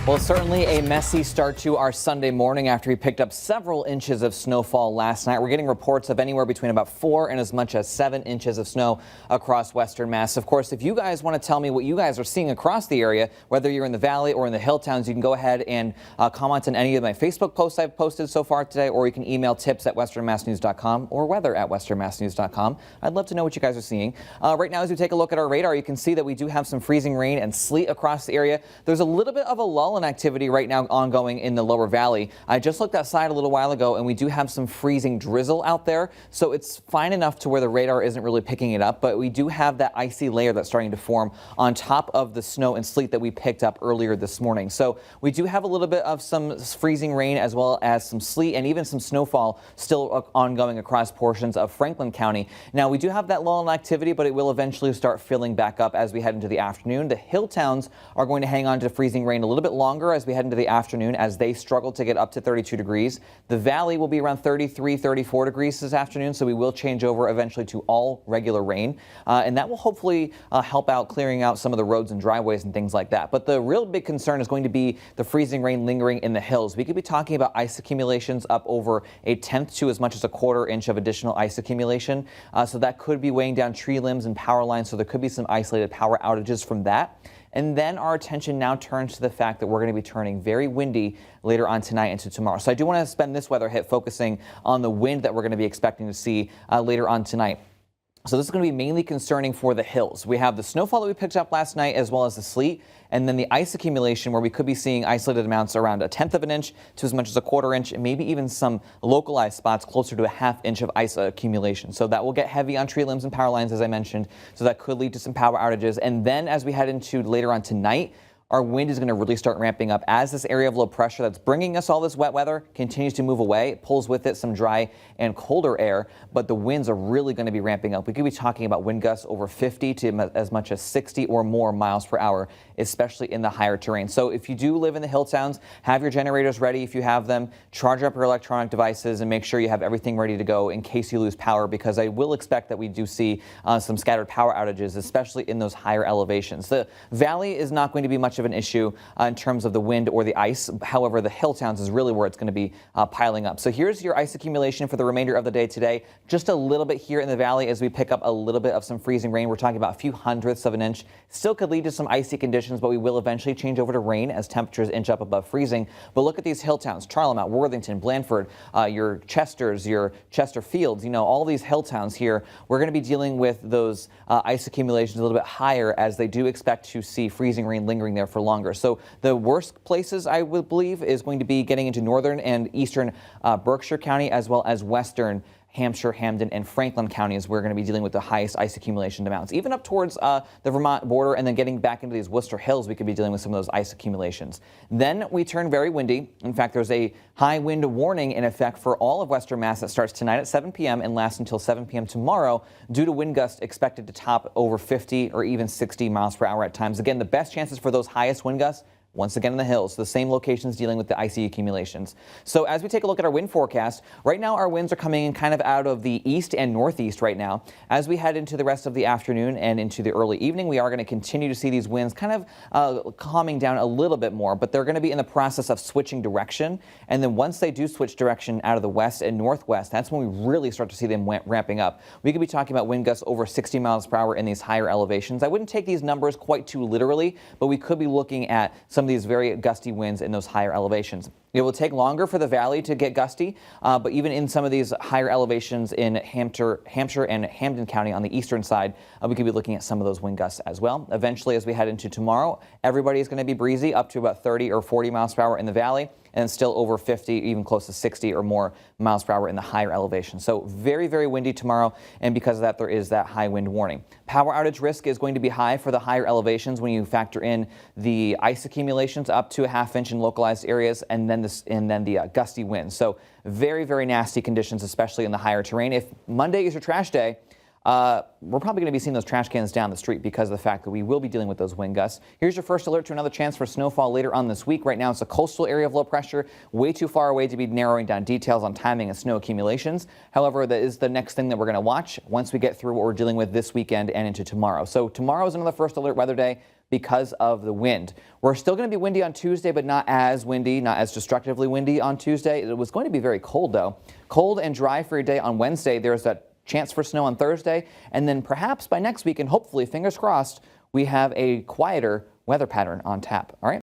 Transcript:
Well, certainly a messy start to our Sunday morning after we picked up several inches of snowfall last night. We're getting reports of anywhere between about 4 and as much as 7 inches of snow across western Mass. Of course, if you guys want to tell me what you guys are seeing across the area, whether you're in the valley or in the hill towns, you can go ahead and comment on any of my Facebook posts I've posted so far today, or you can email tips@westernmassnews.com or weather@westernmassnews.com. I'd love to know what you guys are seeing. Right now, as we take a look at our radar, you can see that we do have some freezing rain and sleet across the area. There's a little bit of a lull in activity right now ongoing in the lower valley. I just looked outside a little while ago and we do have some freezing drizzle out there, so it's fine enough to where the radar isn't really picking it up, but we do have that icy layer that's starting to form on top of the snow and sleet that we picked up earlier this morning. So we do have a little bit of some freezing rain as well as some sleet and even some snowfall still ongoing across portions of Franklin County. Now we do have that lull in activity, but it will eventually start filling back up as we head into the afternoon. The hill towns are going to hang on to freezing rain a little bit longer as we head into the afternoon as they struggle to get up to 32 degrees. The valley will be around 33, 34 degrees this afternoon, so we will change over eventually to all regular rain. And that will hopefully help out clearing out some of the roads and driveways and things like that. But the real big concern is going to be the freezing rain lingering in the hills. We could be talking about ice accumulations up over 1/10 to as much as 1/4 inch of additional ice accumulation. So that could be weighing down tree limbs and power lines. So there could be some isolated power outages from that. And then our attention now turns to the fact that we're going to be turning very windy later on tonight into tomorrow. So I do want to spend this weather hit focusing on the wind that we're going to be expecting to see later on tonight. So this is going to be mainly concerning for the hills. We have the snowfall that we picked up last night as well as the sleet, and then the ice accumulation where we could be seeing isolated amounts around 1/10 of an inch to as much as 1/4 inch, and maybe even some localized spots closer to 1/2 inch of ice accumulation. So that will get heavy on tree limbs and power lines, as I mentioned. So that could lead to some power outages. And then as we head into later on tonight, our wind is going to really start ramping up as this area of low pressure that's bringing us all this wet weather continues to move away. It pulls with it some dry and colder air, but the winds are really going to be ramping up. We could be talking about wind gusts over 50 to as much as 60 or more miles per hour, especially in the higher terrain. So if you do live in the hill towns, have your generators ready if you have them, charge up your electronic devices and make sure you have everything ready to go in case you lose power, because I will expect that we do see some scattered power outages, especially in those higher elevations. The valley is not going to be much of an issue in terms of the wind or the ice. However, the hill towns is really where it's going to be piling up. So here's your ice accumulation for the remainder of the day today. Just a little bit here in the valley as we pick up a little bit of some freezing rain. We're talking about a few hundredths of an inch. Still could lead to some icy conditions, but we will eventually change over to rain as temperatures inch up above freezing. But look at these hill towns: Charlemont, Worthington, Blandford, your Chesters, your Chesterfields, all these hill towns here. We're going to be dealing with those ice accumulations a little bit higher as they do expect to see freezing rain lingering there for longer. So the worst places, I would believe, is going to be getting into northern and eastern Berkshire County, as well as western Hampshire, Hamden, and Franklin counties. We're going to be dealing with the highest ice accumulation amounts. Even up towards the Vermont border and then getting back into these Worcester Hills, we could be dealing with some of those ice accumulations. Then we turn very windy. In fact, there's a high wind warning in effect for all of western Mass that starts tonight at 7 p.m. and lasts until 7 p.m. tomorrow due to wind gusts expected to top over 50 or even 60 miles per hour at times. Again, the best chances for those highest wind gusts once again in the hills, the same locations dealing with the icy accumulations. So as we take a look at our wind forecast, right now our winds are coming in kind of out of the east and northeast right now. As we head into the rest of the afternoon and into the early evening, we are going to continue to see these winds kind of calming down a little bit more, but they're going to be in the process of switching direction. And then once they do switch direction out of the west and northwest, that's when we really start to see them ramping up. We could be talking about wind gusts over 60 miles per hour in these higher elevations. I wouldn't take these numbers quite too literally, but we could be looking at some of these very gusty winds in those higher elevations. It will take longer for the valley to get gusty, but even in some of these higher elevations in Hampshire and Hamden County on the eastern side, we could be looking at some of those wind gusts as well. Eventually, as we head into tomorrow, everybody is going to be breezy up to about 30 or 40 miles per hour in the valley, and still over 50, even close to 60 or more miles per hour in the higher elevation. So very, very windy tomorrow, and because of that, there is that high wind warning. Power outage risk is going to be high for the higher elevations when you factor in the ice accumulations up to 1/2 inch in localized areas, and then the gusty winds. So very, very nasty conditions, especially in the higher terrain. If Monday is your trash day, we're probably going to be seeing those trash cans down the street because of the fact that we will be dealing with those wind gusts. Here's your first alert to another chance for snowfall later on this week. Right now, it's a coastal area of low pressure, way too far away to be narrowing down details on timing and snow accumulations. However, that is the next thing that we're going to watch once we get through what we're dealing with this weekend and into tomorrow. So tomorrow is another first alert weather day. because of the wind. We're still going to be windy on Tuesday, but not as windy, not as destructively windy on Tuesday. It was going to be very cold, though. Cold and dry for your day on Wednesday. There's that chance for snow on Thursday, and then perhaps by next week, and hopefully, fingers crossed, we have a quieter weather pattern on tap. All right.